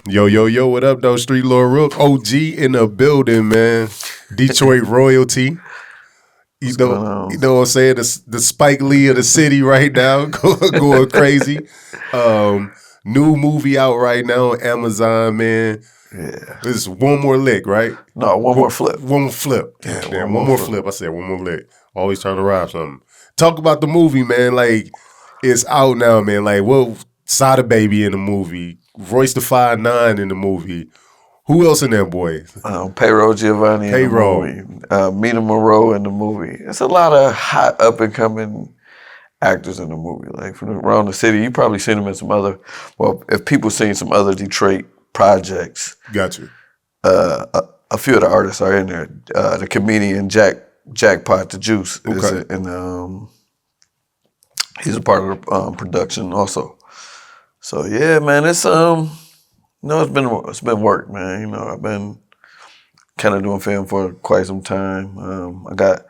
Yo, what up, though? Streetlord Rook, OG in the building, man. Detroit royalty. You know what I'm saying? The Spike Lee of the city right now, going crazy. New movie out right now on Amazon, man. Yeah. It's one more lick, right? No, one more flip. One more flip. Yeah, Damn, one more flip. I said one more lick. Always trying to rhyme something. Talk about the movie, man. Like, it's out now, man. Like, what? Sada Baby in the movie. Royce the 5'9" in the movie. Who else in there, boy? Payroll Giovanni in the movie. Mina Moreau in the movie. It's a lot of hot up-and-coming actors in the movie. Like, from around the city, you probably seen them in some other, well, if people seen some other Detroit projects. Got you. A few of the artists are in there. The comedian Jackpot the Juice is in, he's a part of the production also. So yeah, man, it's it's been work, man. You know, I've been kind of doing film for quite some time. I got a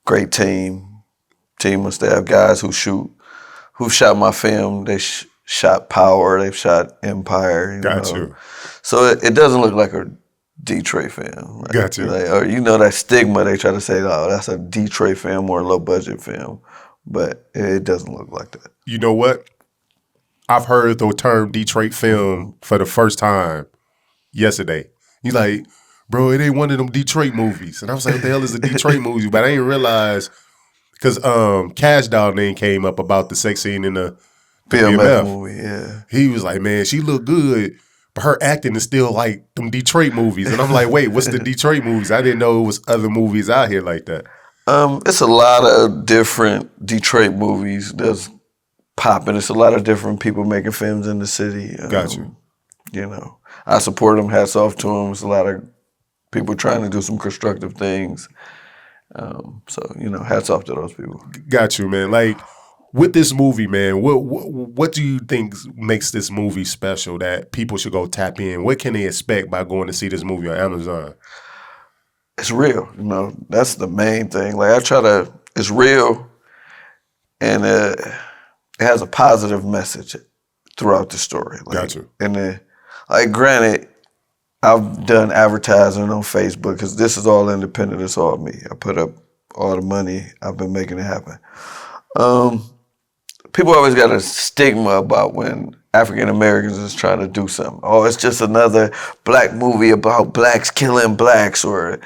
great team of staff guys who shot my film. They shot Power, they've shot Empire. Got you. So it doesn't look like a Detroit film. Like, got you. Like, or that stigma they try to say, oh, that's a Detroit film or a low budget film, but it doesn't look like that. You know what? I've heard the term Detroit film for the first time yesterday. He's like, bro, it ain't one of them Detroit movies. And I was like, what the hell is a Detroit movie? But I didn't realize, because Cash Doll name came up about the sex scene in the BMF movie, yeah. He was like, man, she looked good, but her acting is still like them Detroit movies. And I'm like, wait, what's the Detroit movies? I didn't know it was other movies out here like that. It's a lot of different Detroit movies that's popping. It's a lot of different people making films in the city. Got you. You know, I support them. Hats off to them. It's a lot of people trying to do some constructive things. So, hats off to those people. Got you, man. Like, with this movie, man, what do you think makes this movie special that people should go tap in? What can they expect by going to see this movie on Amazon? It's real. That's the main thing. Like, it's real, and it has a positive message throughout the story. Like, Got you. And granted, I've done advertising on Facebook because this is all independent. It's all me. I put up all the money. I've been making it happen. People always got a stigma about when African Americans is trying to do something. Oh, it's just another black movie about blacks killing blacks or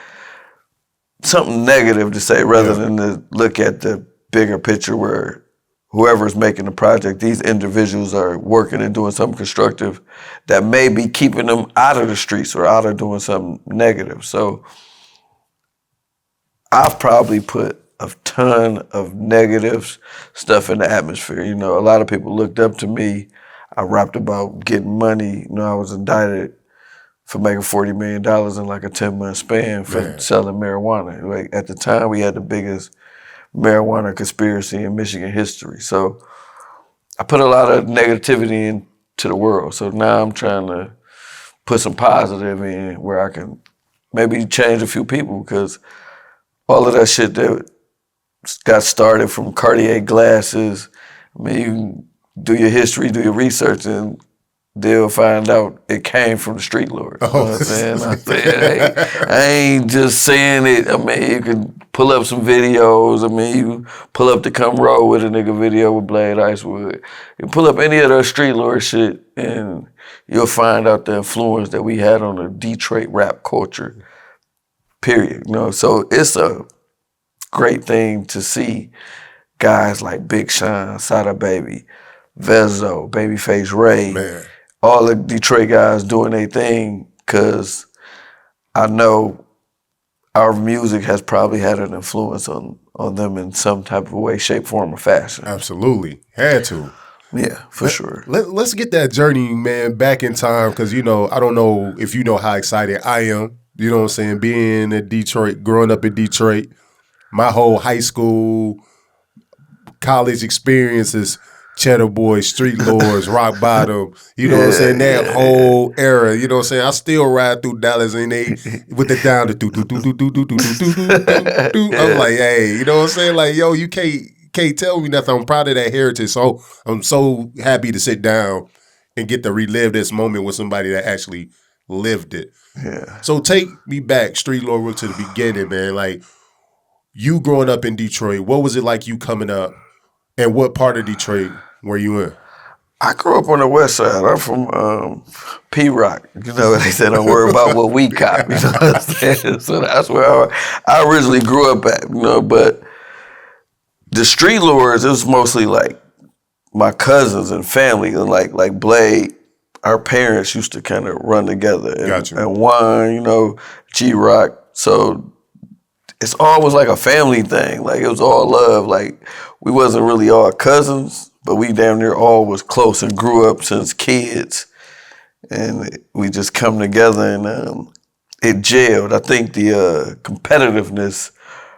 something negative to say rather than to look at the bigger picture where whoever's making the project, these individuals are working and doing something constructive that may be keeping them out of the streets or out of doing something negative. So I've probably put a ton of negative stuff in the atmosphere. A lot of people looked up to me. I rapped about getting money. I was indicted for making $40 million in like a 10-month span for selling marijuana. Like, at the time, we had the biggest marijuana conspiracy in Michigan history. So I put a lot of negativity into the world. So now I'm trying to put some positive in where I can maybe change a few people, because all of that shit that got started from Cartier glasses, I mean, you can do your history, do your research, and they'll find out it came from the Streetlords. You know what I'm saying? I ain't just saying it. I mean, you can pull up some videos. I mean, you pull up the Come Roll with a nigga video with Blade Icewood. You pull up any of the Streetlord shit, and you'll find out the influence that we had on the Detroit rap culture, period. So it's a great thing to see guys like Big Sean, Sada Baby, Vezzo, Babyface Ray, man, all the Detroit guys doing their thing, because I know our music has probably had an influence on them in some type of way, shape, form, or fashion. Absolutely. Had to. Yeah, for sure. Let's get that journey, man, back in time, because, I don't know if you know how excited I am, you know what I'm saying, being in Detroit, growing up in Detroit. My whole high school, college experiences, Cheddar Boys, Streetlordz, Rock Bottom, you know what I'm saying, that whole era, you know what I'm saying. I still ride through Dallas and they with the down, the do. I'm like, hey, you know what I'm saying, like, yo, you can't can't tell me nothing. I'm proud of that heritage. So I'm so happy to sit down and get to relive this moment with somebody that actually lived it. Yeah. So take me back, Streetlord Rook, to the beginning, man. Like, you growing up in Detroit, what was it like you coming up, and what part of Detroit were you in? I grew up on the west side. I'm from P-Rock. You know, they said don't worry about what we cop. You know what I'm saying? So that's where I originally grew up at, you know. But the Streetlords, it was mostly like my cousins and family. And like Blade, our parents used to kind of run together. And Juan, you know, G-Rock. So it's always like a family thing. Like, it was all love. Like, we wasn't really all cousins, but we damn near all was close and grew up since kids. And we just come together, and it gelled. I think the competitiveness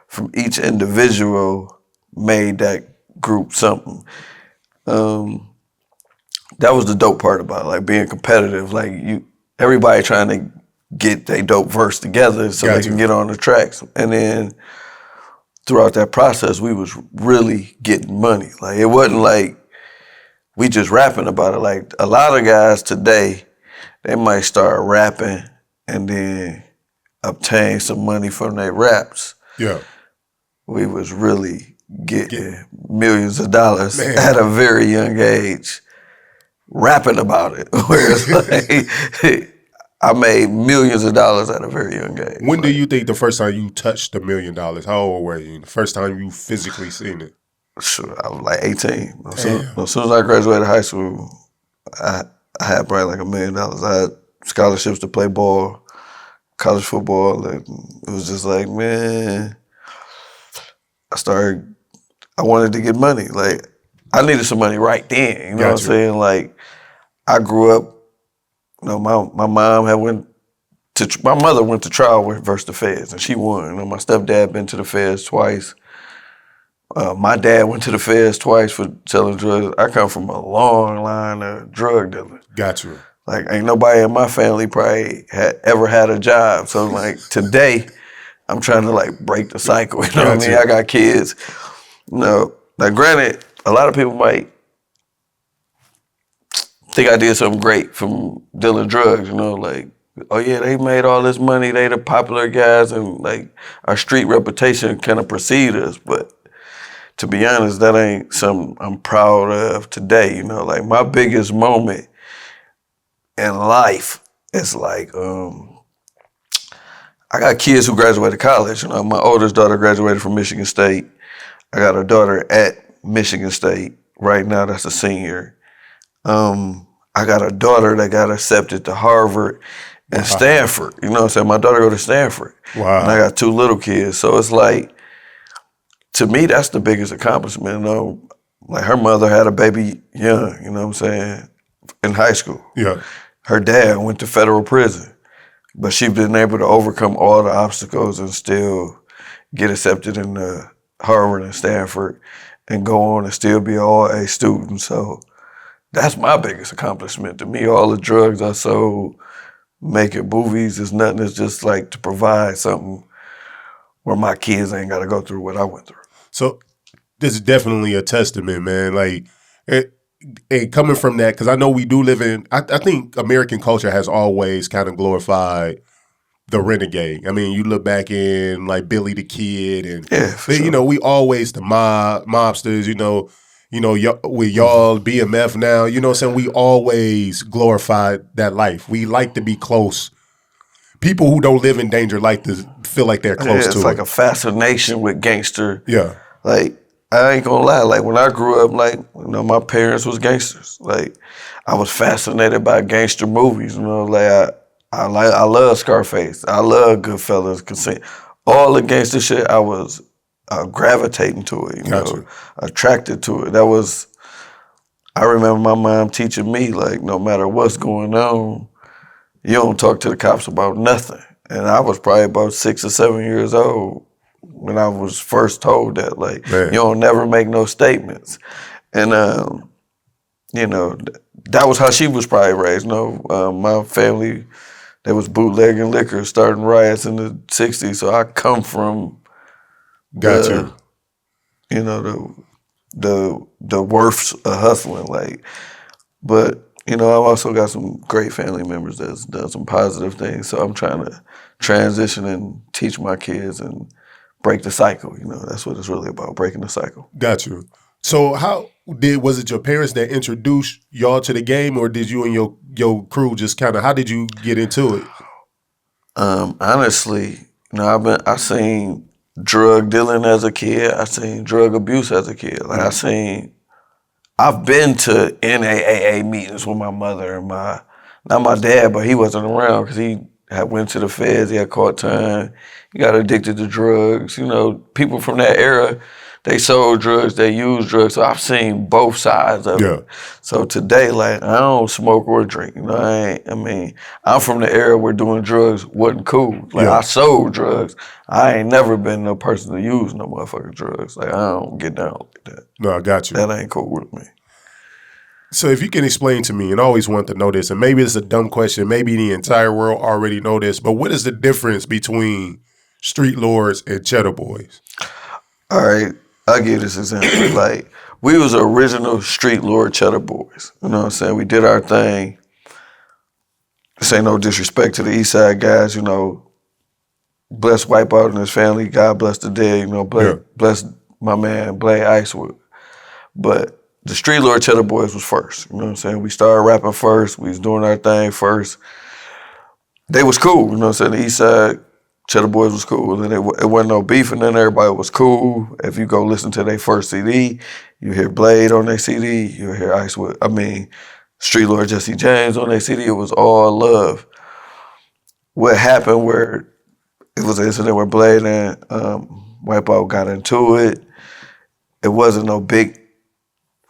from each individual made that group something. That was the dope part about it, like being competitive. Like, everybody trying to get their dope verse together so they can get on the tracks. And then throughout that process, we was really getting money. Like, it wasn't like we just rapping about it. Like, a lot of guys today, they might start rapping and then obtain some money from their raps. Yeah. We was really getting millions of dollars at a very young age, rapping about it. Whereas, like, I made millions of dollars at a very young age. When do you think the first time you touched $1 million? How old were you? The first time you physically seen it? Sure, I was like 18. As soon as I graduated high school, I had probably like $1 million. I had scholarships to play ball, college football, and it was just like, man, I wanted to get money. Like, I needed some money right then, you know what I'm saying? Like, I grew up, you know, my mom my mother went to trial versus the feds, and she won. You know, my stepdad been to the feds twice. My dad went to the feds twice for selling drugs. I come from a long line of drug dealers. Got you. Like, ain't nobody in my family probably ever had a job. So, like, today, I'm trying to, like, break the cycle. You know what I mean? I got kids. You know, now granted, a lot of people might think I did something great from dealing drugs, you know, like, oh yeah, they made all this money, they the popular guys, and like our street reputation kind of precede us. But to be honest, that ain't something I'm proud of today, you know. Like, my biggest moment in life is like, I got kids who graduated college. You know, my oldest daughter graduated from Michigan State. I got a daughter at Michigan State right now that's a senior. I got a daughter that got accepted to Harvard and Stanford. You know what I'm saying? My daughter go to Stanford. Wow. And I got 2 little kids. So it's like, to me, that's the biggest accomplishment. You know, like, her mother had a baby young, you know what I'm saying, in high school. Yeah. Her dad went to federal prison, but she's been able to overcome all the obstacles and still get accepted into Harvard and Stanford and go on and still be an all-A student. So that's my biggest accomplishment. To me, all the drugs I sold, making movies is nothing. It's just like to provide something where my kids ain't got to go through what I went through. So this is definitely a testament, man. Like, and coming from that, because I know we do live in, I think American culture has always kind of glorified the renegade. I mean, you look back in like Billy the Kid, and you know, we always the mobsters. You know, with y'all BMF now. You know what I'm saying? We always glorified that life. We like to be close. People who don't live in danger like to feel like they're close to it. It's like a fascination with gangster. Yeah. Like, I ain't gonna lie. Like, when I grew up, like, you know, my parents was gangsters. Like, I was fascinated by gangster movies. You know, like I love Scarface. I love Goodfellas. All the gangster shit, I was gravitating to it. You know, attracted to it. I remember my mom teaching me, like, no matter what's going on, you don't talk to the cops about nothing. And I was probably about 6 or 7 years old when I was first told that, like, you don't never make no statements. And, you know, that was how she was probably raised. You know, my family, they was bootlegging liquor, starting riots in the 60s. So I come from, you know, the worths of hustling. Like, but you know, I've also got some great family members that's done some positive things. So I'm trying to transition and teach my kids and break the cycle. You know, that's what it's really about, breaking the cycle. Got you. So was it your parents that introduced y'all to the game, or did you and your crew just kind of, how did you get into it? Honestly, you know, I seen drug dealing as a kid. I seen drug abuse as a kid. Like I've been to NAAA meetings with my mother and not my dad, but he wasn't around because he had went to the feds. He had caught time. He got addicted to drugs. You know, people from that era, they sold drugs, they used drugs. So I've seen both sides of it. So today, like, I don't smoke or drink. You know, I'm from the era where doing drugs wasn't cool. Like, I sold drugs. I ain't never been no person to use no motherfucking drugs. Like, I don't get down like that. No, I got you. That ain't cool with me. So if you can explain to me, and I always want to know this, and maybe it's a dumb question, maybe the entire world already know this, but what is the difference between Streetlordz and Cheddar Boys? All right, I'll give this example. Like, we was original Streetlord Cheddar Boys. You know what I'm saying? We did our thing. This ain't no disrespect to the East Side guys, you know. Bless Wipeout and his family. God bless the dead, you know. Bless my man, Blade Icewood. But the Streetlord Cheddar Boys was first. You know what I'm saying? We started rapping first. We was doing our thing first. They was cool. You know what I'm saying? The East Side Cheddar Boys was cool. And it wasn't no beef, and then everybody was cool. If you go listen to their first CD, you hear Blade on their CD, you hear Streetlord Jesse James on their CD. It was all love. What happened where it was an incident where Blade and Wipeout got into it. It wasn't no big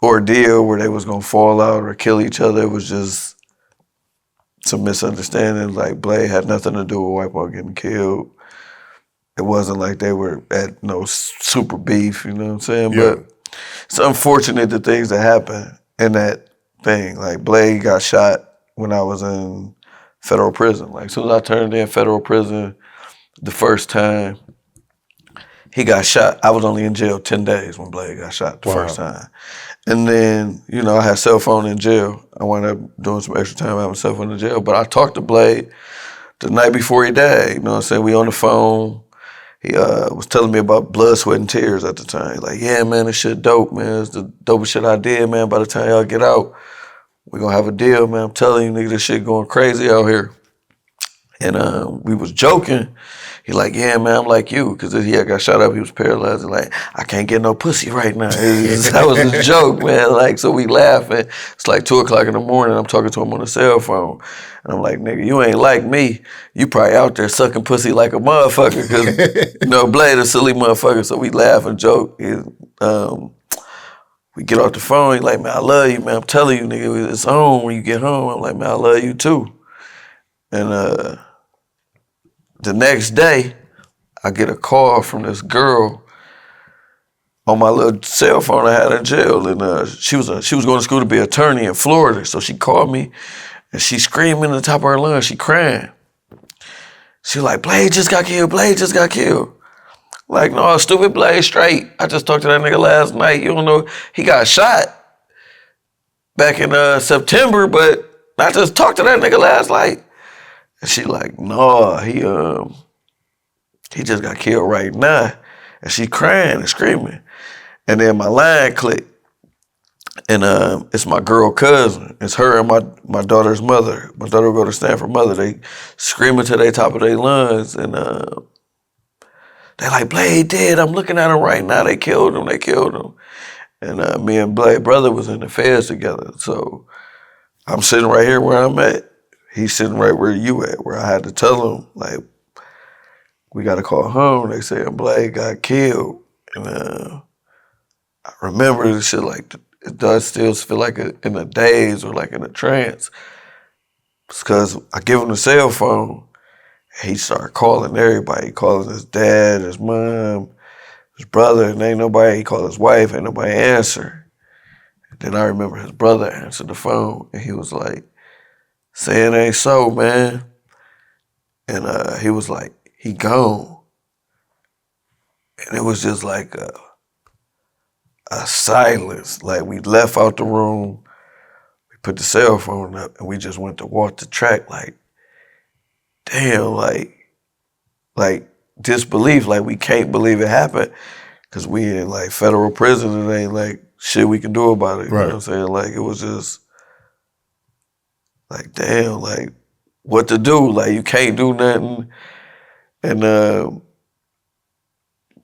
ordeal where they was gonna fall out or kill each other. It was just some misunderstanding. Like, Blade had nothing to do with Wipeout getting killed. It wasn't like they were at no super beef, you know what I'm saying? Yeah. But it's unfortunate the things that happened in that thing. Like, Blade got shot when I was in federal prison. Like, as soon as I turned in federal prison the first time, he got shot. I was only in jail 10 days when Blade got shot the first time. And then, you know, I had a cell phone in jail. I wound up doing some extra time having a cell phone in jail. But I talked to Blade the night before he died. You know what I'm saying? We on the phone. He was telling me about Blood, Sweat, and Tears at the time. Like, yeah, man, this shit dope, man. It's the dopest shit I did, man. By the time y'all get out, we gonna have a deal, man. I'm telling you, nigga, this shit going crazy out here. And we was joking. He like, yeah, man, I'm like you. Because he had got shot up, he was paralyzed. And like, I can't get no pussy right now. That was a joke, man. Like, so we laughing. It's like 2 o'clock in the morning. I'm talking to him on the cell phone. And I'm like, nigga, you ain't like me. You probably out there sucking pussy like a motherfucker. Because, you know, Blade a silly motherfucker. So we laugh and joke. We get off the phone. He like, man, I love you, man. I'm telling you, nigga, it's on when you get home. I'm like, man, I love you too. And the next day, I get a call from this girl on my little cell phone I had in jail, and she was going to school to be an attorney in Florida. So she called me, and she screaming at the top of her lungs, she crying. She like, Blade just got killed. Blade just got killed. Like, no, stupid Blade straight. I just talked to that nigga last night. You don't know, he got shot back in September, but I just talked to that nigga last night. And she like, no, he just got killed right now. And she crying and screaming. And then my line clicked. And it's my girl cousin. It's her and my daughter's mother. My daughter will go to Stanford mother. They screaming to the top of their lungs. And they like, Blade dead. I'm looking at him right now. They killed him. They killed him. And me and Blade brother was in the feds together. So I'm sitting right here where I'm at. He's sitting right where you at, where I had to tell him, like, we got to call home. They said Blade got killed. And I remember this shit like, it does still feel like in a daze or like in a trance. It's because I give him the cell phone. He started calling everybody. He calling his dad, his mom, his brother, and ain't nobody. He called his wife, ain't nobody answer. And then I remember his brother answered the phone, and he was like, saying ain't so, man. And he was like, he gone. And it was just like a silence. Like we left out the room, we put the cell phone up, and we just went to walk the track. Like, damn, like disbelief. Like we can't believe it happened because we in like federal prison and ain't like shit we can do about it. You know what I'm saying? Like it was just like, damn, like what to do? Like you can't do nothing. And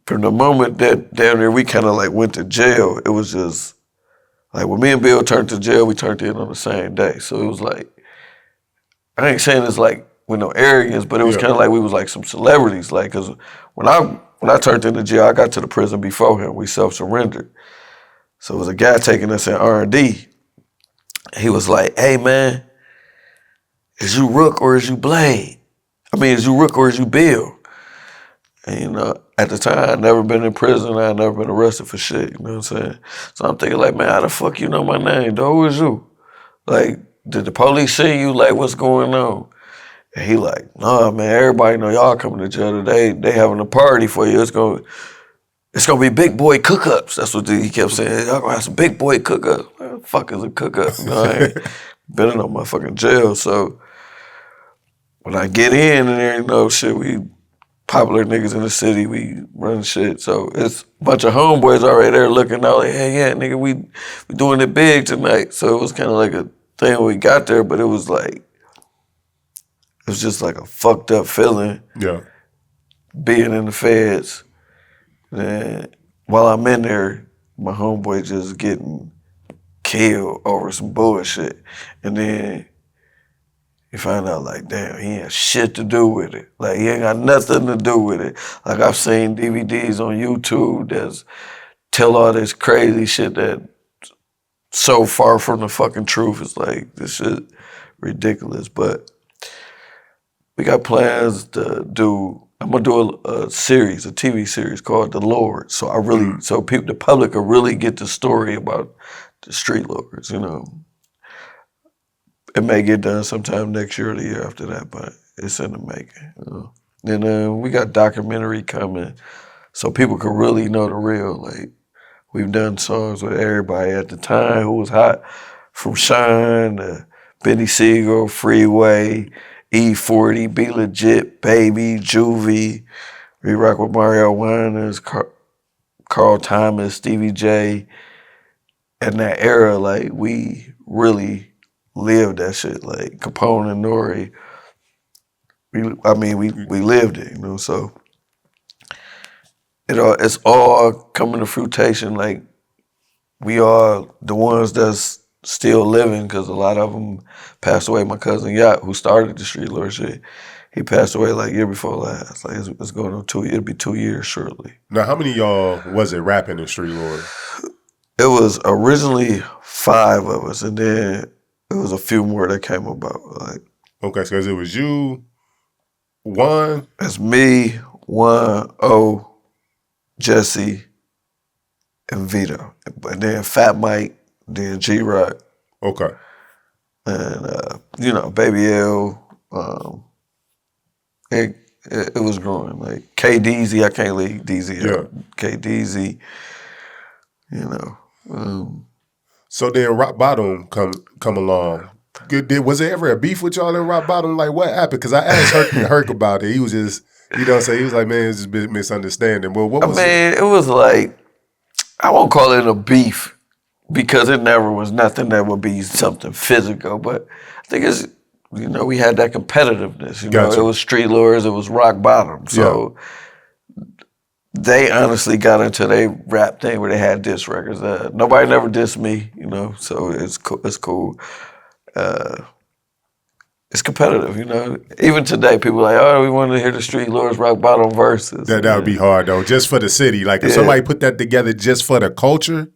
from the moment that down there we kind of like went to jail, it was just like when me and Bill turned to jail, we turned in on the same day. So it was like, I ain't saying it's like with no arrogance, but it was kind of like we was like some celebrities. Like, cause when I turned into jail, I got to the prison before him. We self-surrendered. So it was a guy taking us in R&D. He was like, "Hey man, is you Rook or is you Blade? I mean, is you Rook or is you Bill?" And, you know, at the time, I'd never been in prison. I'd never been arrested for shit, you know what I'm saying? So I'm thinking like, man, how the fuck you know my name, dog? Who is you? Like, did the police see you? Like, what's going on? And he like, nah, man, everybody know y'all coming to jail today. They having a party for you. It's gonna be big boy cook-ups. That's what he kept saying. Y'all gonna have some big boy cook-ups. What the fuck is a cook-up? You know, I ain't been in no motherfucking jail. So when I get in and there, you know, shit, we popular niggas in the city, we run shit. So it's a bunch of homeboys already there looking out like, hey, yeah, nigga, we doing it big tonight. So it was kind of like a thing when we got there, but it was just like a fucked up feeling. Yeah. Being in the feds. And while I'm in there, my homeboy just getting killed over some bullshit. And then you find out like, damn, he ain't shit to do with it. Like, he ain't got nothing to do with it. Like, I've seen DVDs on YouTube that tell all this crazy shit that so far from the fucking truth. It's like, this shit ridiculous. But we got plans to do, I'm gonna do a series, a TV series called The Lord. So the public will really get the story about the Streetlords, you know. It may get done sometime next year or the year after that, but it's in the making. You know? Then we got documentary coming, so people can really know the real. Like, we've done songs with everybody at the time who was hot, from Shine to Benny Siegel, Freeway, E40, Be Legit, Baby, Juvie. We rock with Mario Winans, Carl Thomas, Stevie J. In that era, like, we really lived that shit. Like Capone and Nori, we lived it, you know. So it's all coming to fruition. Like, we are the ones that's still living, because a lot of them passed away. My cousin Yacht, who started the Streetlord shit, he passed away like year before last. Like, it's going on it'll be 2 years shortly. Now, how many of y'all was it rapping in Streetlord? It was originally 5 of us, and then it was a few more that came about. Like, okay, because it was you, Juan. It's me, Juan, O, Jesse, and Vito. And then Fat Mike, then G-Rock. Okay. And, you know, Baby L. It was growing. Like, KDZ, I can't leave DZ out. KDZ, you know. So then Rock Bottom come along. Was there ever a beef with y'all in Rock Bottom? Like, what happened? Because I asked Herc about it. He was just, you know what I'm saying? He was like, man, it's just a misunderstanding. Well, what was it? It was like, I won't call it a beef, because it never was nothing that would be something physical. But I think it's, you know, we had that competitiveness. You know, it was Streetlords, it was Rock Bottom. So they honestly got into their rap thing where they had diss records. Nobody never dissed me, you know, so it's cool. It's cool. It's competitive, you know. Even today, people are like, oh, we want to hear the Streetlords Rock Bottom verses. That would be hard, though, just for the city. Like, if somebody put that together just for the culture,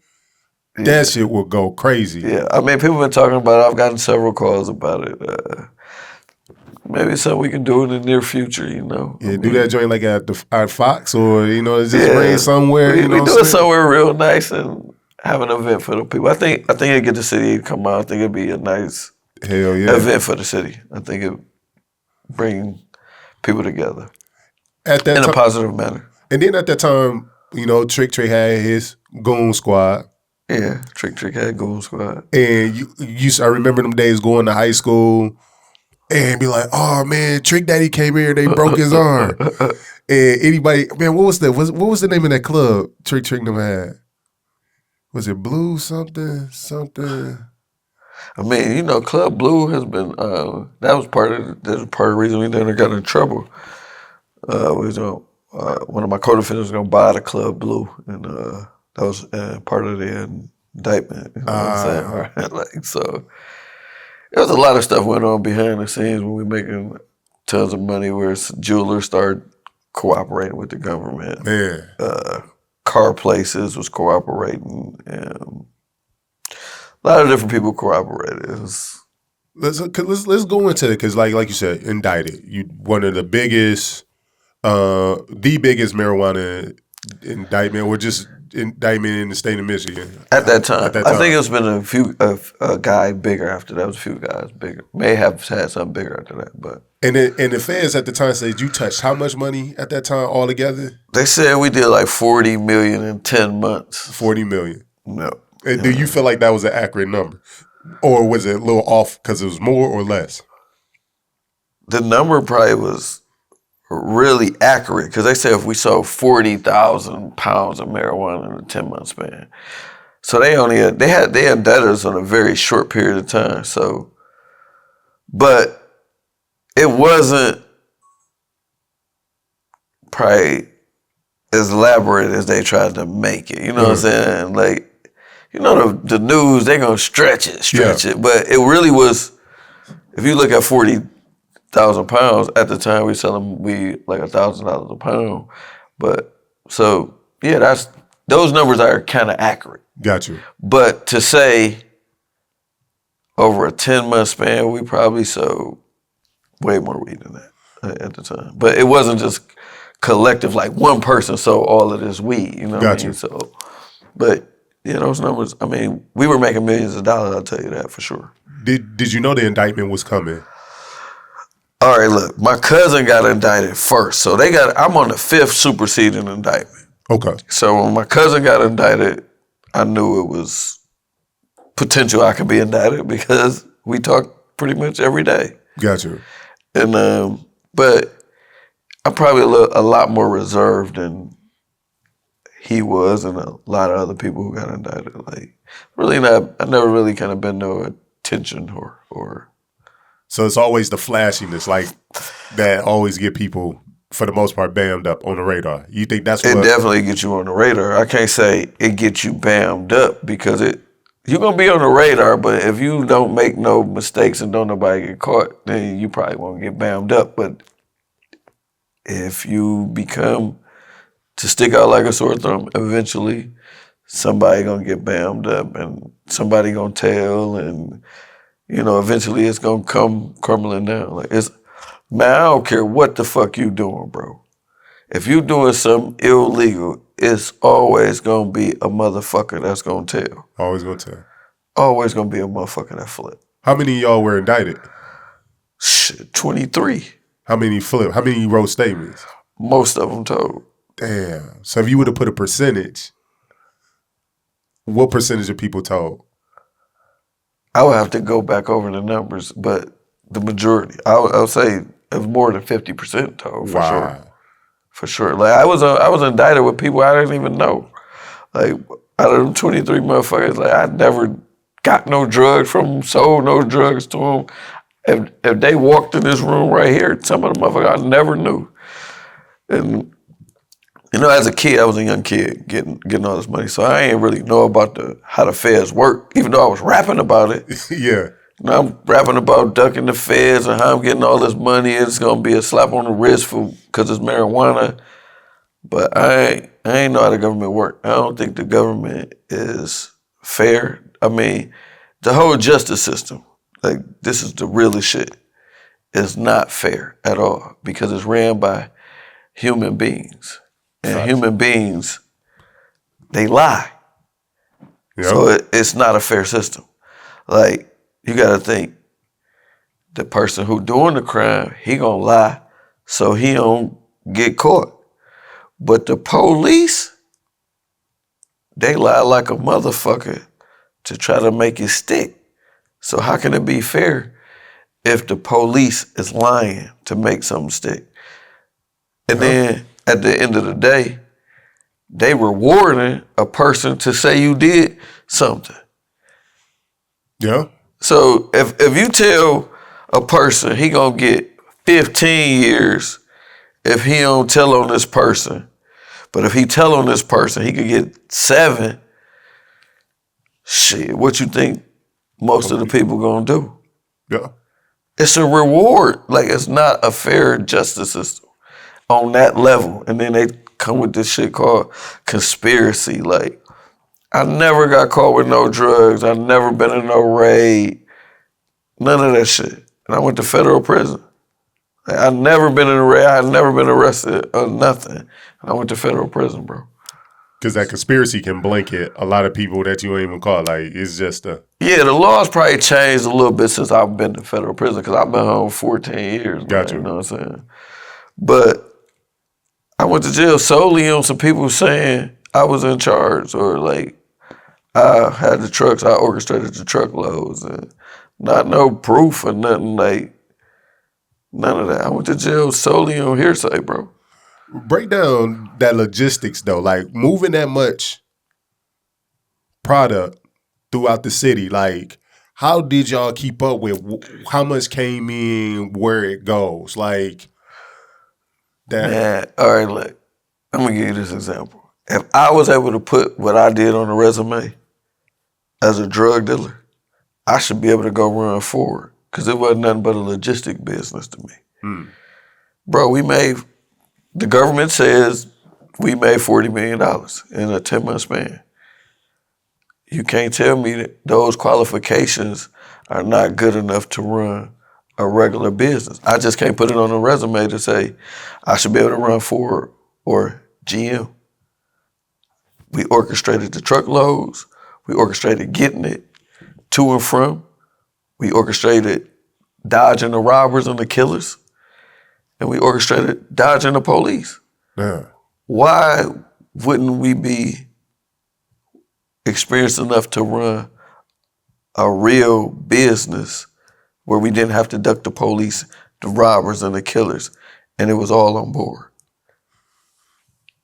that shit will go crazy. Yeah, I mean, people have been talking about it. I've gotten several calls about it. Maybe it's something we can do in the near future, you know. Yeah, do that joint like at Fox, or, you know, just bring somewhere. We do it somewhere real nice and have an event for the people. I think it'd get the city to come out. I think it'd be a nice event for the city. I think it bring people together in a positive manner. And then at that time, You know, Trick had his goon squad. Yeah, Trick had Goon Squad. And I remember them days going to high school and be like, oh man, Trick Daddy came here, they broke his arm. And anybody, man, what was the name of that club Trick them had? Was it Blue something? I mean, you know, Club Blue has been that was part of the reason we never got in trouble. One of my co-defendants was gonna buy the Club Blue, and that was part of the indictment. You know what I'm saying? Right? Like, so there was a lot of stuff went on behind the scenes when we making tons of money, where jewelers started cooperating with the government. Yeah. Car places was cooperating, and a lot of different people cooperated. Let's go into it, because like you said, indicted. You one of the biggest marijuana indictment, or just indictment in the state of Michigan at that time. I think it's been a guy bigger after that. It was a few guys bigger. May have had something bigger after that, but. And the feds at the time said you touched how much money at that time altogether? They said we did like 40 million in 10 months. 40 million. No. And do you feel like that was an accurate number, or was it a little off because it was more or less? The number probably was really accurate, because they said if we sold 40,000 pounds of marijuana in a 10-month span, so they had us on a very short period of time. So, but it wasn't probably as elaborate as they tried to make it. You know what I'm saying? Like, you know, the news, they're gonna stretch it, but it really was. If you look at 40,000 pounds at the time, we selling weed like $1,000 a pound. But so yeah, those numbers are kind of accurate. Got you. But to say over a 10-month span, we probably sold way more weed than that at the time. But it wasn't just collective, like one person sold all of this weed. You know what I mean? So, but yeah, those numbers. I mean, we were making millions of dollars. I'll tell you that for sure. Did you know the indictment was coming? All right, look, my cousin got indicted first. So I'm on the 5th superseding indictment. Okay. So when my cousin got indicted, I knew it was potential I could be indicted, because we talk pretty much every day. Gotcha. And but I'm probably a lot more reserved than he was, and a lot of other people who got indicted. Like, really not. I never really kind of been no attention or. So it's always the flashiness, like, that always get people, for the most part, bammed up on the radar. You think that's what? It definitely gets you on the radar. I can't say it gets you bammed up, because you're going to be on the radar, but if you don't make no mistakes and don't nobody get caught, then you probably won't get bammed up. But if you become to stick out like a sore thumb, eventually somebody going to get bammed up, and somebody going to tell, and you know, eventually it's gonna come crumbling down. Like, man, I don't care what the fuck you doing, bro. If you doing something illegal, it's always gonna be a motherfucker that's gonna tell. Always gonna tell. Always gonna be a motherfucker that flip. How many of y'all were indicted? Shit, 23. How many flipped? How many wrote statements? Most of them told. Damn. So if you would have put a percentage, what percentage of people told? I would have to go back over the numbers, but the majority, I would say it was more than 50% told, for sure. For sure. Like, I was indicted with people I didn't even know. Like, out of them 23 motherfuckers, like, I never got no drugs from them, sold no drugs to them. If they walked in this room right here, some of the motherfuckers I never knew. And you know, as a kid, I was a young kid getting all this money, so I ain't really know about how the feds work, even though I was rapping about it. Yeah. You know, I'm rapping about ducking the feds and how I'm getting all this money. It's gonna be a slap on the wrist because it's marijuana. But I ain't know how the government work. I don't think the government is fair. I mean, the whole justice system, like, this is the realest shit, is not fair at all, because it's ran by human beings. And human beings, they lie. Yep. So it's not a fair system. Like, you gotta think, the person who doing the crime, he gonna lie so he don't get caught. But the police, they lie like a motherfucker to try to make it stick. So how can it be fair if the police is lying to make something stick? And then at the end of the day, they rewarding a person to say you did something. Yeah. So if you tell a person he gonna get 15 years if he don't tell on this person, but if he tell on this person, he could get 7. Shit, what you think most of the people gonna do? Yeah. It's a reward. Like, it's not a fair justice system on that level. And then they come with this shit called conspiracy. Like, I never got caught with no drugs. I never been in no raid. None of that shit. And I went to federal prison. Like, I never been in a raid. I never been arrested or nothing. And I went to federal prison, bro. Because that conspiracy can blanket a lot of people that you ain't even caught. Like, it's just a... Yeah, the laws probably changed a little bit since I've been to federal prison because I've been home 14 years. Got you. You know what I'm saying? But I went to jail solely on some people saying I was in charge, or like I had the trucks, I orchestrated the truckloads, and not no proof or nothing, like none of that. I went to jail solely on hearsay, bro. Break down that logistics though, like moving that much product throughout the city. Like, how did y'all keep up with how much came in, where it goes? Like that. Man, all right, look, I'm gonna give you this example. If I was able to put what I did on the resume as a drug dealer, I should be able to go run forward because it wasn't nothing but a logistic business to me. Bro, the government says we made $40 million in a 10-month span. You can't tell me that those qualifications are not good enough to run a regular business. I just can't put it on a resume to say I should be able to run Ford or GM. We orchestrated the truckloads. We orchestrated getting it to and from. We orchestrated dodging the robbers and the killers. And we orchestrated dodging the police. Yeah. Why wouldn't we be experienced enough to run a real business where we didn't have to duck the police, the robbers, and the killers, and it was all on board?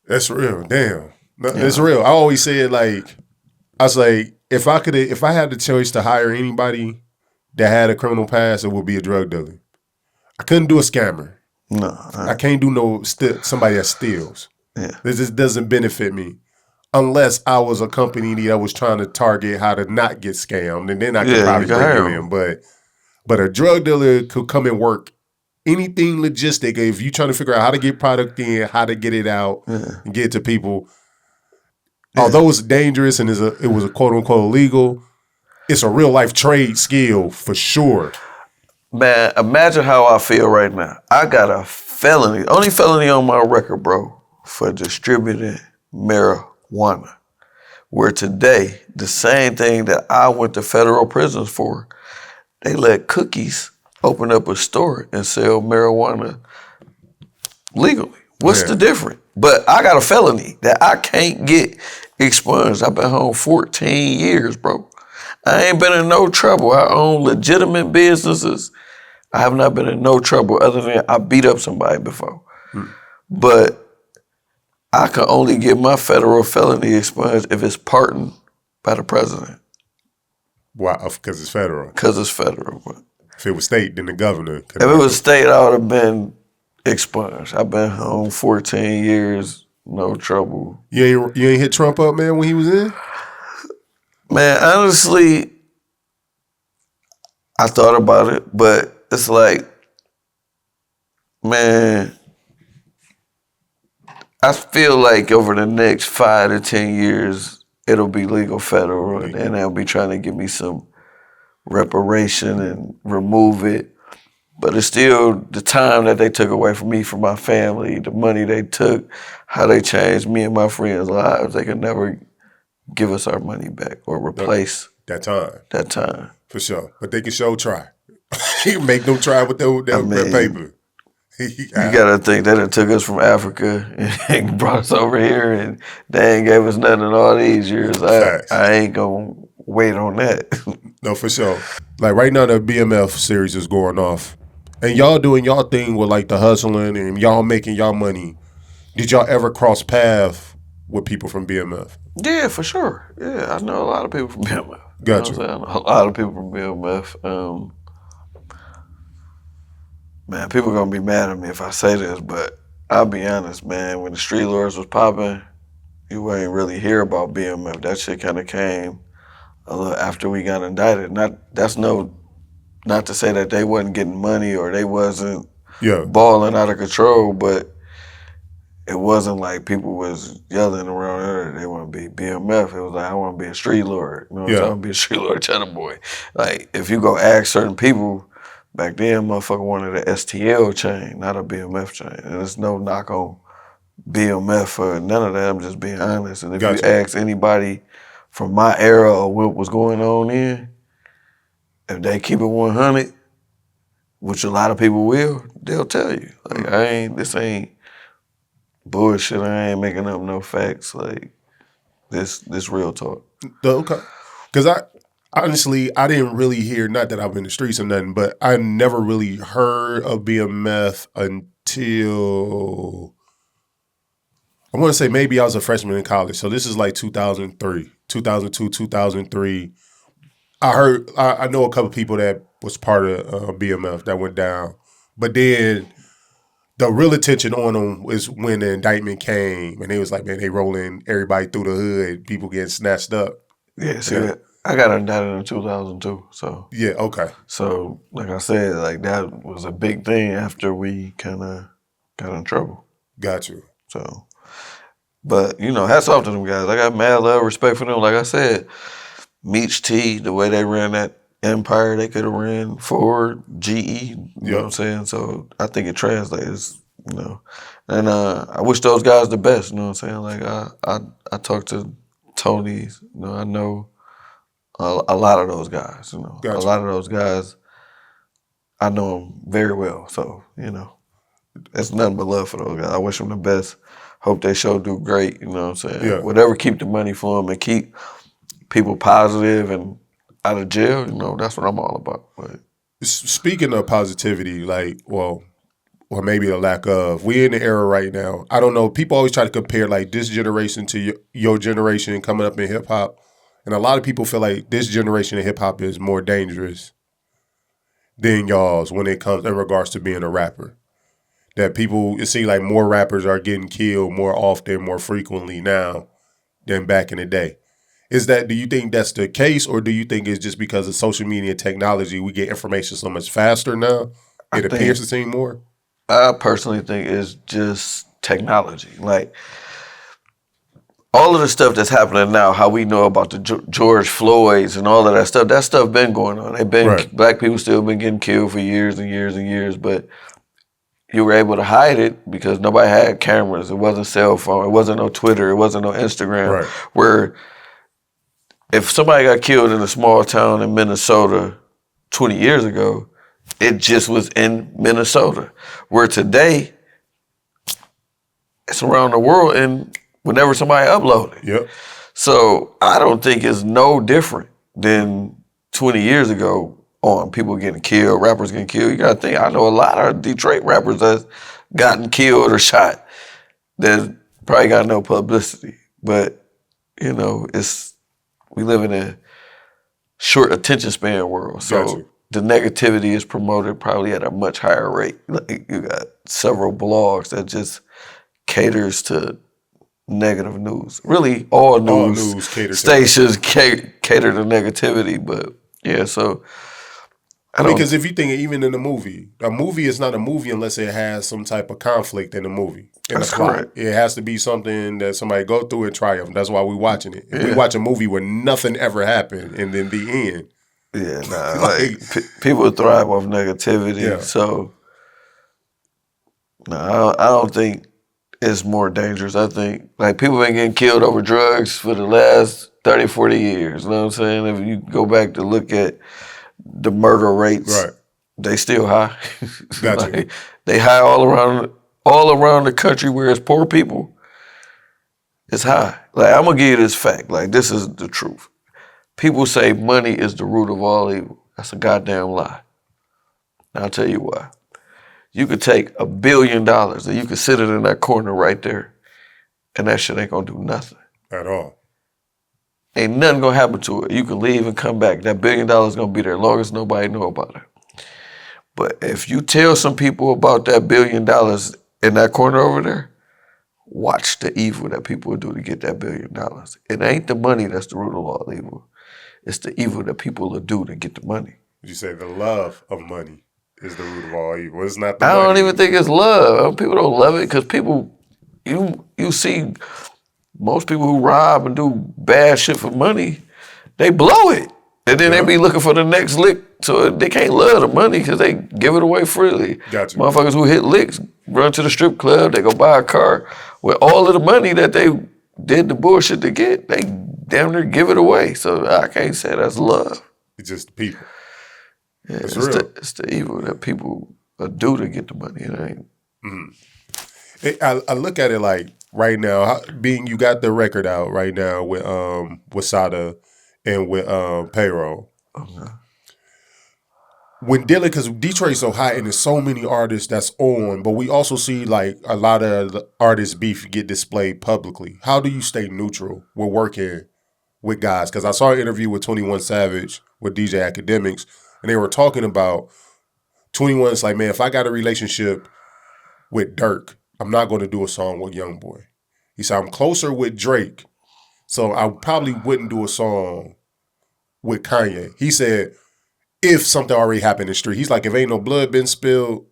That's real. Damn. It's real. I always said, like, I was like, if I had the choice to hire anybody that had a criminal past, it would be a drug dealer. I couldn't do a scammer. No. I can't do somebody that steals. Yeah. This just doesn't benefit me. Unless I was a company that was trying to target how to not get scammed, and then I could probably bring you in. But a drug dealer could come and work anything logistic. If you're trying to figure out how to get product in, how to get it out, and get it to people, although it's dangerous and it was a quote unquote illegal, it's a real life trade skill for sure. Man, imagine how I feel right now. I got a felony, only felony on my record, bro, for distributing marijuana. Where today, the same thing that I went to federal prisons for, they let Cookies open up a store and sell marijuana legally. What's the difference? But I got a felony that I can't get expunged. I've been home 14 years, bro. I ain't been in no trouble. I own legitimate businesses. I have not been in no trouble other than I beat up somebody before. But I can only get my federal felony expunged if it's pardoned by the president. Why? Because it's federal. Because it's federal. But if it was state, then the governor. If it was state, I would have been expunged. I've been home 14 years, no trouble. You ain't hit Trump up, man, when he was in? Man, honestly, I thought about it, but it's like, man, I feel like over the next 5 to 10 years, it'll be legal federal, and they'll be trying to give me some reparation and remove it. But it's still the time that they took away from me, from my family, the money they took, how they changed me and my friends' lives. They can never give us our money back or replace that time. That time. For sure. But they can sure try. You make them try with that paper. You gotta think they done took us from Africa and brought us over here, and they ain't gave us nothing in all these years. Facts. I ain't gonna wait on that. No, for sure. Like right now, the BMF series is going off, and y'all doing y'all thing with like the hustling and y'all making y'all money. Did y'all ever cross paths with people from BMF? Yeah, for sure. Yeah, I know a lot of people from BMF. Gotcha. You know what I'm saying? A lot of people from BMF. Man, people gonna be mad at me if I say this, but I'll be honest, man. When the Streetlordz was popping, you ain't really hear about BMF. That shit kind of came a little after we got indicted. Not to say that they wasn't getting money or they wasn't balling out of control, but it wasn't like people was yelling around there they want to be BMF. It was like, I want to be a street lord. You know what I'm saying? I want to be a street lord Cheddar boy. Like, if you go ask certain people, back then, motherfucker wanted an STL chain, not a BMF chain. And there's no knock on BMF or none of that. I'm just being honest. And if you ask anybody from my era or what was going on then, if they keep it 100, which a lot of people will, they'll tell you. Like, this ain't bullshit. I ain't making up no facts. Like, this real talk. Okay. Because honestly, I didn't really hear, not that I'm in the streets or nothing, but I never really heard of BMF until, I want to say maybe I was a freshman in college. So this is like 2002, 2003. I know a couple people that was part of BMF that went down. But then the real attention on them was when the indictment came and they was like, man, they rolling everybody through the hood, people getting snatched up. Yeah, see, I got indicted in 2002, so. Yeah, okay. So, like I said, like that was a big thing after we kind of got in trouble. Got you. So, but, you know, hats off to them guys. I got mad love, respect for them. Like I said, Meech T, the way they ran that empire, they could have ran Ford, GE, you know what I'm saying? So, I think it translates, you know. And I wish those guys the best, you know what I'm saying? Like, I talked to Tony's, you know, I know a lot of those guys, you know. Gotcha. A lot of those guys, I know them very well. So, you know, it's nothing but love for those guys. I wish them the best. Hope they show do great, you know what I'm saying? Yeah. Whatever keep the money for them and keep people positive and out of jail, you know, that's what I'm all about. But speaking of positivity, like, well, or maybe a lack of, we're in the era right now. I don't know. People always try to compare like this generation to your generation coming up in hip hop. And a lot of people feel like this generation of hip hop is more dangerous than y'all's when it comes in regards to being a rapper. That people, it seems like more rappers are getting killed more often, more frequently now than back in the day. Do you think that's the case, or do you think it's just because of social media and technology, we get information so much faster now? It appears to seem more? I personally think it's just technology. Like, all of the stuff that's happening now, how we know about the George Floyds and all of that stuff been going on. Black people still been getting killed for years and years and years, but you were able to hide it because nobody had cameras. It wasn't cell phone. It wasn't no Twitter. It wasn't no Instagram. Right. Where if somebody got killed in a small town in Minnesota 20 years ago, it just was in Minnesota. Where today, it's around the world and whenever somebody upload it. Yep. So I don't think it's no different than 20 years ago on people getting killed, rappers getting killed. You got to think, I know a lot of Detroit rappers that's gotten killed or shot that probably got no publicity. But, you know, we live in a short attention span world. So the negativity is promoted probably at a much higher rate. Like, you got several blogs that just caters to negative news. Really, all news stations cater to negativity. But yeah, so because if you think even in a movie is not a movie unless it has some type of conflict in the movie. That's correct. It has to be something that somebody go through and triumph. That's why we're watching it. If we watch a movie where nothing ever happened and then the end. Yeah, nah, like people thrive off negativity. Yeah. So I don't think it's more dangerous. I think like people been getting killed over drugs for the last 30, 40 years. You know what I'm saying? If you go back to look at the murder rates they still high. Gotcha. Like, they high all around the country where it's poor people. It's high. Like, I'm gonna give you this fact. Like, this is the truth. People say money is the root of all evil. That's a goddamn lie. And I'll tell you why. You could take $1 billion and you could sit it in that corner right there, and that shit ain't gonna do nothing. At all. Ain't nothing gonna happen to it. You can leave and come back. That $1 billion gonna be there as long as nobody know about it. But if you tell some people about that $1 billion in that corner over there, watch the evil that people will do to get that $1 billion. It ain't the money that's the root of all evil. It's the evil that people will do to get the money. You say the love of money is the root of all evil. It's not the I money. don't even think it's love. People don't love it because people, you see most people who rob and do bad shit for money, they blow it. And then they be looking for the next lick, so they can't love the money because they give it away freely. Gotcha. Motherfuckers who hit licks run to the strip club, they go buy a car with all of the money that they did the bullshit to get, they damn near give it away. So I can't say that's love. It's just the people. Yeah, it's real. It's the evil that people do to get the money. It ain't. I look at it like right now, being you got the record out right now with Sada and with Payroll. Okay. When dealing, because Detroit's so hot and there's so many artists that's on, but we also see like a lot of the artists' beef get displayed publicly. How do you stay neutral with working with guys? Because I saw an interview with 21 Savage with DJ Academics, and they were talking about 21's like, man, if I got a relationship with Dirk, I'm not going to do a song with Youngboy. He said, I'm closer with Drake, so I probably wouldn't do a song with Kanye. He said, if something already happened in the street. He's like, if ain't no blood been spilled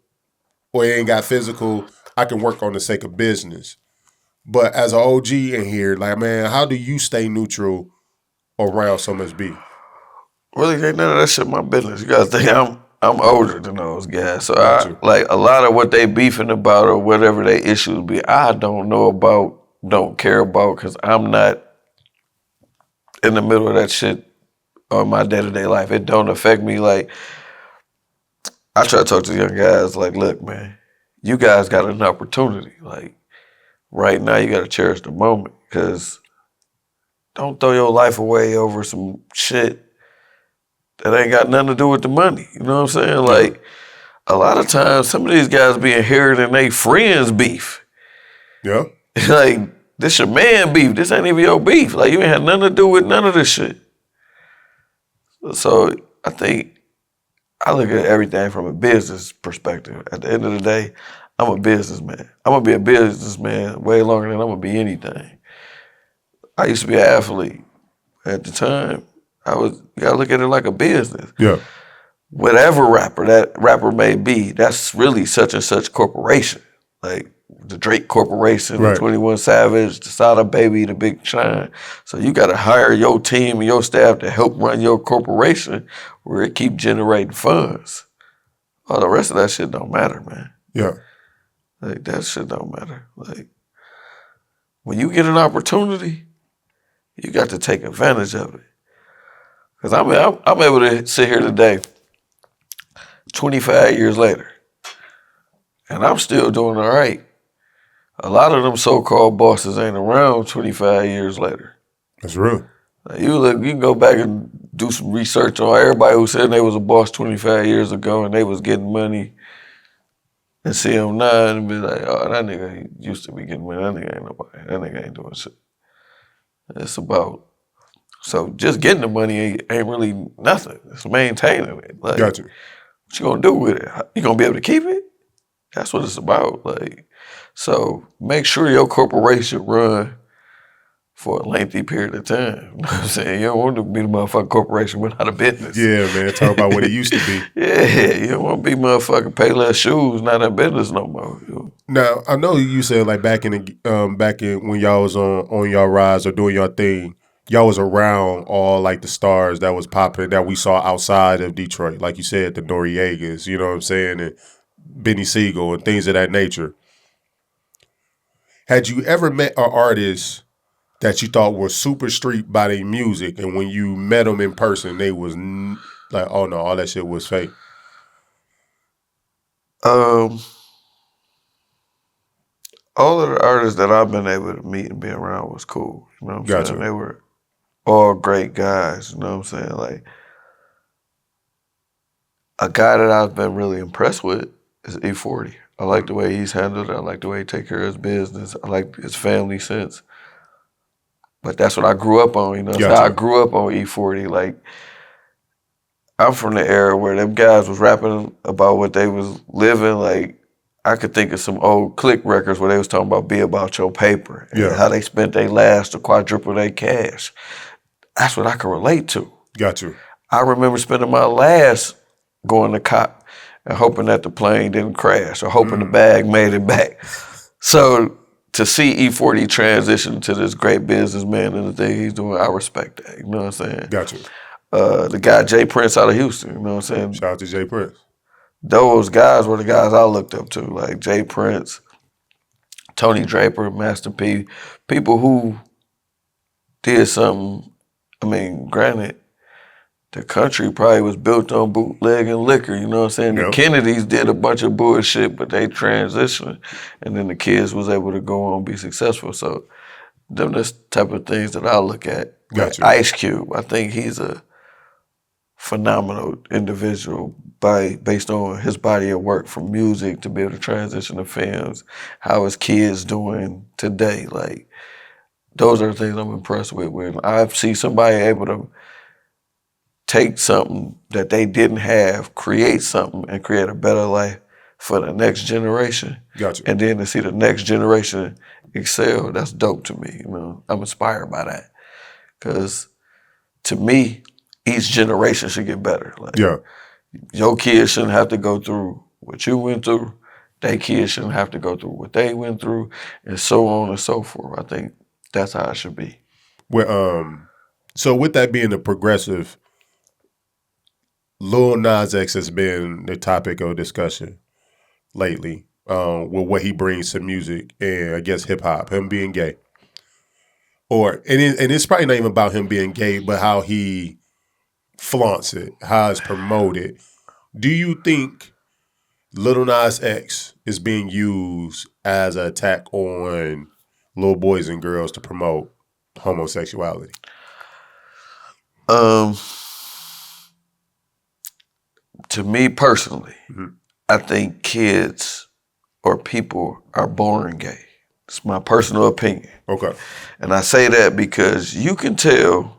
or it ain't got physical, I can work on the sake of business. But as an OG in here, like, man, how do you stay neutral around so much beef? Really, ain't none of that shit my business. You gotta think I'm older than those guys. So like a lot of what they beefing about or whatever they issues be, I don't know about, don't care about, because I'm not in the middle of that shit on my day-to-day life. It don't affect me. Like, I try to talk to young guys like, look, man, you guys got an opportunity. Like, right now you got to cherish the moment, because don't throw your life away over some shit that ain't got nothing to do with the money. You know what I'm saying? Like, a lot of times some of these guys be inheriting their friends' beef. Yeah. Like, this your man beef. This ain't even your beef. Like, you ain't had nothing to do with none of this shit. So I think I look at everything from a business perspective. At the end of the day, I'm a businessman. I'm going to be a businessman way longer than I'm going to be anything. I used to be an athlete. At the time, you got to look at it like a business. Yeah. Whatever that rapper may be, that's really such and such corporation. Like the Drake Corporation, right. The 21 Savage, the Sada Baby, the Big Shine. So you got to hire your team and your staff to help run your corporation where it keep generating funds. All the rest of that shit don't matter, man. Yeah. Like, that shit don't matter. Like, when you get an opportunity, you got to take advantage of it. Because I'm able to sit here today, 25 years later, and I'm still doing all right. A lot of them so-called bosses ain't around 25 years later. That's real. Like, you can go back and do some research on everybody who said they was a boss 25 years ago and they was getting money, and see them now and be like, oh, that nigga used to be getting money. That nigga ain't nobody. That nigga ain't doing shit. It's about, so just getting the money ain't really nothing. It's maintaining it. Like, Gotcha. What you gonna do with it? You gonna be able to keep it? That's what it's about. Like, so make sure your corporation run for a lengthy period of time. You know what I'm saying? You don't want to be the motherfucking corporation without a business. Yeah, man. Talk about what it used to be. Yeah, you don't want to be motherfucking Payless Shoes, not in business no more. You know? Now, I know you said like back in when y'all was on y'all rise or doing your thing, y'all was around all like the stars that was popping that we saw outside of Detroit. Like you said, the Noriegas, you know what I'm saying, and Benny Siegel and things of that nature. Had you ever met an artist that you thought were super street by their music, and when you met them in person, they was like, oh no, all that shit was fake? Um, all of the artists that I've been able to meet and be around was cool. You know what I'm Gotcha. saying? They were all great guys. You know what I'm saying? Like, a guy that I've been really impressed with is E40. I like the way he's handled it. I like the way he take care of his business. I like his family sense. But that's what I grew up on, you know. So I Gotcha. grew up on E40. Like, I'm from the era where them guys was rapping about what they was living. Like, I could think of some old Click records where they was talking about be about your paper and Yeah. how they spent their last to quadruple their cash. That's what I can relate to. Gotcha. I remember spending my last going to cop and hoping that the plane didn't crash or hoping the bag made it back. So to see E40 transition to this great businessman and the thing he's doing, I respect that. You know what I'm saying? Gotcha. The guy Jay Prince out of Houston, you know what I'm saying? Shout out to Jay Prince. Those guys were the guys I looked up to, like Jay Prince, Tony Draper, Master P, people who did something. I mean, granted, the country probably was built on bootleg and liquor, you know what I'm saying? Yep. The Kennedys did a bunch of bullshit, but they transitioned, and then the kids was able to go on and be successful. So them the type of things that I look at. Gotcha. Like Ice Cube, I think he's a phenomenal individual based on his body of work from music to be able to transition to films, how his kids doing today. Like, those are the things I'm impressed with. When I see somebody able to take something that they didn't have, create something, and create a better life for the next generation. Gotcha. And then to see the next generation excel, that's dope to me. You know, I'm inspired by that. Because to me, each generation should get better. Like, Yeah. your kids shouldn't have to go through what you went through. Their kids shouldn't have to go through what they went through, and so on and so forth. I think that's how it should be. Well, so with that being a progressive, Lil Nas X has been the topic of discussion lately with what he brings to music and I guess hip hop, him being gay. And it's probably not even about him being gay, but how he flaunts it, how it's promoted. Do you think Lil Nas X is being used as an attack on little boys and girls to promote homosexuality? To me personally, I think kids or people are born gay. It's my personal opinion. Okay. And I say that because you can tell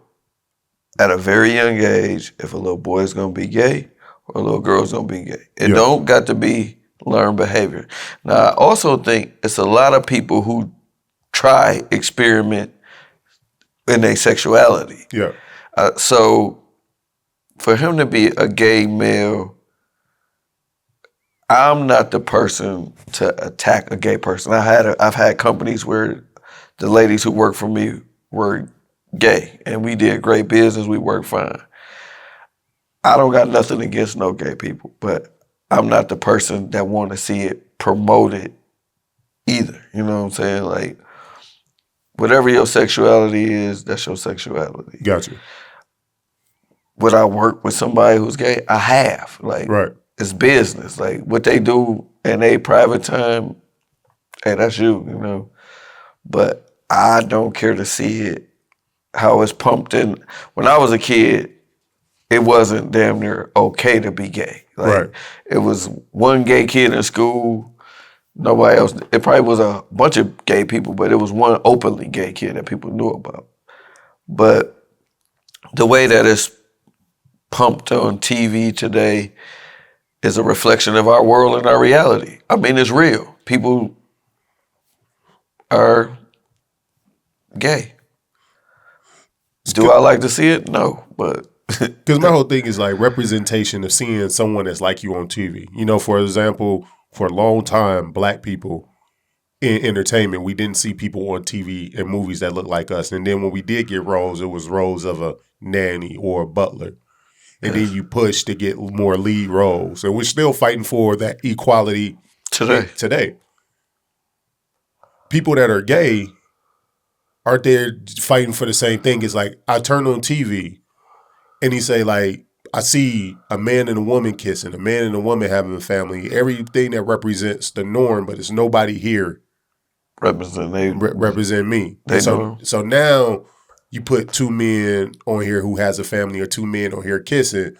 at a very young age if a little boy is going to be gay or a little girl is going to be gay. It don't got to be learned behavior. Now, I also think it's a lot of people who try, experiment in their sexuality. Yeah. So for him to be a gay male, I'm not the person to attack a gay person. I've had companies where the ladies who work for me were gay, and we did great business. We worked fine. I don't got nothing against no gay people, but I'm not the person that want to see it promoted either. You know what I'm saying? Like, whatever your sexuality is, that's your sexuality. Gotcha. Would I work with somebody who's gay? I have. Like, Right. It's business. Like, what they do in their private time, hey, that's you know. But I don't care to see it, how it's pumped in. When I was a kid, it wasn't damn near okay to be gay. Like, Right. It was one gay kid in school, nobody else. It probably was a bunch of gay people, but it was one openly gay kid that people knew about. But the way that it's pumped on TV today is a reflection of our world and our reality. I mean, it's real. People are gay. Do I like to see it? No, but Because my whole thing is like representation of seeing someone that's like you on TV. You know, for example, for a long time, black people in entertainment, we didn't see people on TV and movies that looked like us. And then when we did get roles, it was roles of a nanny or a butler. And then you push to get more lead roles. And we're still fighting for that equality today. People that are gay aren't there fighting for the same thing. It's like, I turn on TV and he say like, I see a man and a woman kissing, a man and a woman having a family, everything that represents the norm, but it's nobody here represent me. And so now you put two men on here who has a family or two men on here kissing,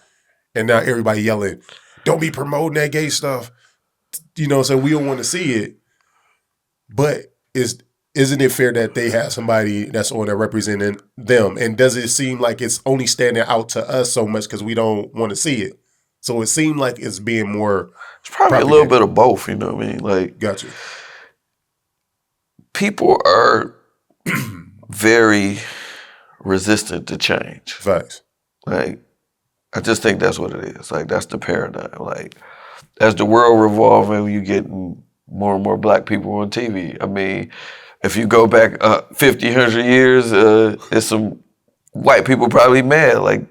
and now everybody yelling, don't be promoting that gay stuff. You know, so we don't want to see it. But isn't it fair that they have somebody that's on there representing them? And does it seem like it's only standing out to us so much because we don't want to see it? So it seemed like it's being more. It's probably a little bit of both, you know what I mean? Like, gotcha. People are very resistant to change. Facts. Like, I just think that's what it is. Like, that's the paradigm. Like, as the world revolving, you getting more and more black people on TV. I mean, if you go back 50, 100 years, there's some white people probably mad. Like,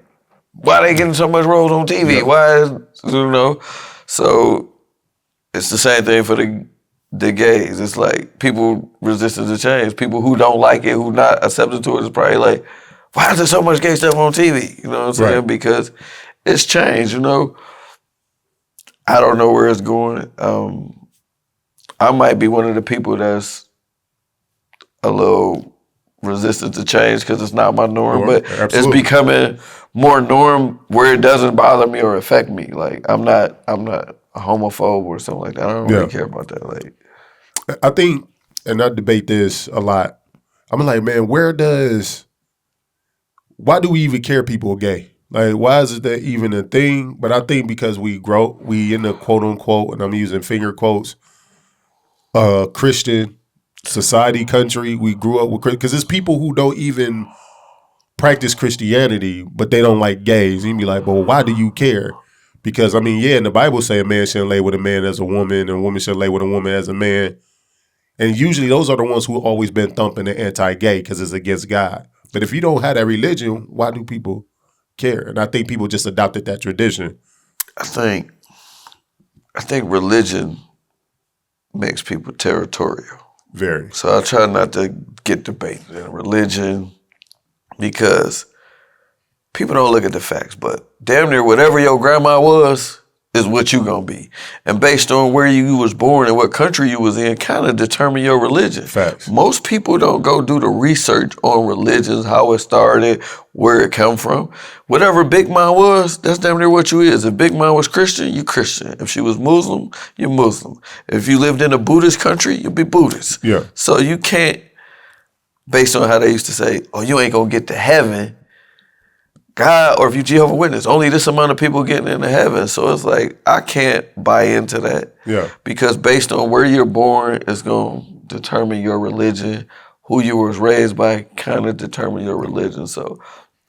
why are they getting so much roles on TV? Yeah. Why is, you know? So it's the same thing for the gays. It's like people resistant to change. People who don't like it, who not accepted to it, is probably like, why is there so much gay stuff on TV? You know what I'm saying? Right. Because it's changed, you know? I don't know where it's going. I might be one of the people that's a little resistant to change because it's not my norm, but absolutely. It's becoming more norm where it doesn't bother me or affect me. Like, I'm not a homophobe or something like that. I don't really care about that. Like, I think, and I debate this a lot, I'm like, man, why do we even care people are gay? Like, why is it that even a thing? But I think because we in the quote unquote, and I'm using finger quotes, Christian society, country, we grew up with, because it's people who don't even practice Christianity, but they don't like gays. And you be like, well, why do you care? Because, I mean, in the Bible say a man shouldn't lay with a man as a woman, and a woman should lay with a woman as a man. And usually those are the ones who always been thumping the anti-gay because it's against God. But if you don't have that religion, why do people care? And I think people just adopted that tradition. I think religion makes people territorial. Very. So I try not to get debated in religion because people don't look at the facts, but damn near whatever your grandma was is what you gonna be. And based on where you was born and what country you was in kind of determine your religion. Facts. Most people don't go do the research on religions, how it started, where it come from. Whatever Big Mom was, that's damn near what you is. If Big Mom was Christian, you Christian. If she was Muslim, you're Muslim. If you lived in a Buddhist country, you'll be Buddhist. Yeah. So you can't, based on how they used to say, oh, you ain't gonna get to heaven, God, or if you Jehovah's Witness, only this amount of people getting into heaven. So it's like, I can't buy into that. Yeah. Because based on where you're born, it's going to determine your religion. Who you was raised by kind of determine your religion. So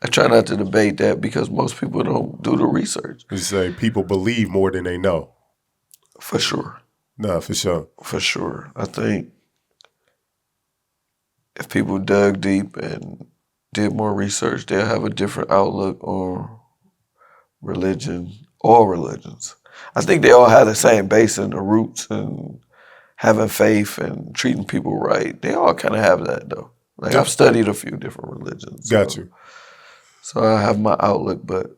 I try not to debate that because most people don't do the research. You say people believe more than they know. For sure. No, for sure. For sure. I think if people dug deep and did more research, they'll have a different outlook on religion, all religions. I think they all have the same base in the roots and having faith and treating people right. They all kind of have that, though. Like, I've studied a few different religions. Got you. So I have my outlook, but.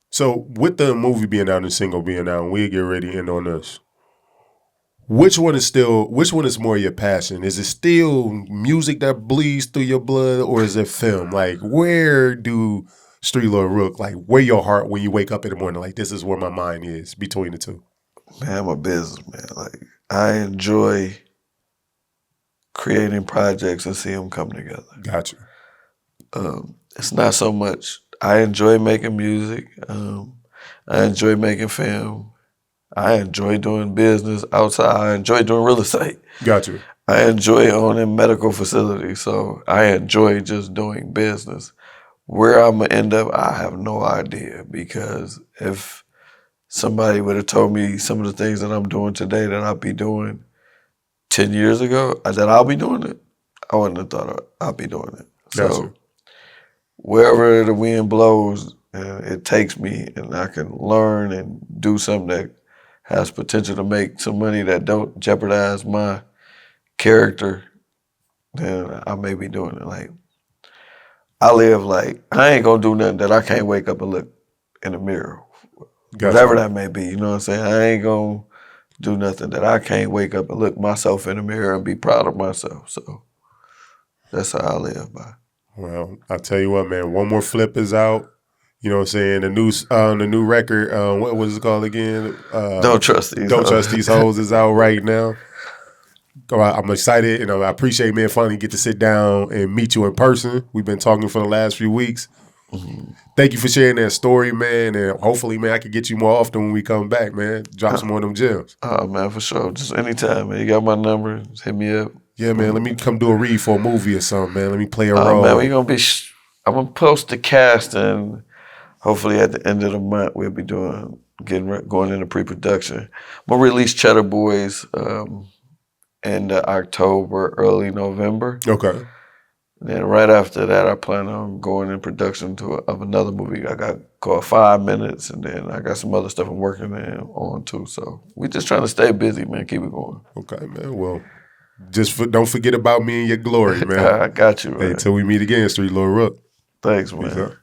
So with the movie being out and single being out, and we'll get ready to end on this. Which one is more your passion? Is it still music that bleeds through your blood, or is it film? Like, where do Streetlord Rook, like, where your heart when you wake up in the morning, like, this is where my mind is between the two? Man, I'm a businessman. Like, I enjoy creating projects and see them come together. Gotcha. It's not so much, I enjoy making music. I enjoy making film. I enjoy doing business outside. I enjoy doing real estate. Gotcha. I enjoy owning medical facilities. So I enjoy just doing business. Where I'm going to end up, I have no idea, because if somebody would have told me some of the things that I'm doing today that I'd be doing 10 years ago, that I'll be doing it, I wouldn't have thought I'd be doing it. Gotcha. So wherever the wind blows, it takes me, and I can learn and do something that has potential to make some money that don't jeopardize my character, then I may be doing it. Like, I live like, I ain't gonna do nothing that I can't wake up and look in the mirror. Gotcha. Whatever that may be, you know what I'm saying? I ain't gonna do nothing that I can't wake up and look myself in the mirror and be proud of myself. So that's how I live by. Well, I tell you what, man, one more flip is out. You know what I'm saying? The new record, what was it called again? Don't trust these. Don't hoes. Trust These Hoes is out right now. I'm excited, and I appreciate, man, finally get to sit down and meet you in person. We've been talking for the last few weeks. Mm-hmm. Thank you for sharing that story, man, and hopefully, man, I can get you more often when we come back, man. Drop some more of them gems. Oh, man, for sure. Just anytime, man. You got my number. Just hit me up. Yeah, man, let me come do a read for a movie or something, man. Let me play a role. Man, I'm going to post the cast, and hopefully at the end of the month, we'll be going into pre-production. I'm going to release Cheddar Boys in October, early November. Okay. And then right after that, I plan on going in production of another movie I got called 5 Minutes, and then I got some other stuff I'm working on too. So we just trying to stay busy, man. Keep it going. Okay, man. Well, don't forget about me and your glory, man. I got you, man. Hey, till we meet again, Streetlord Rook. Thanks, man.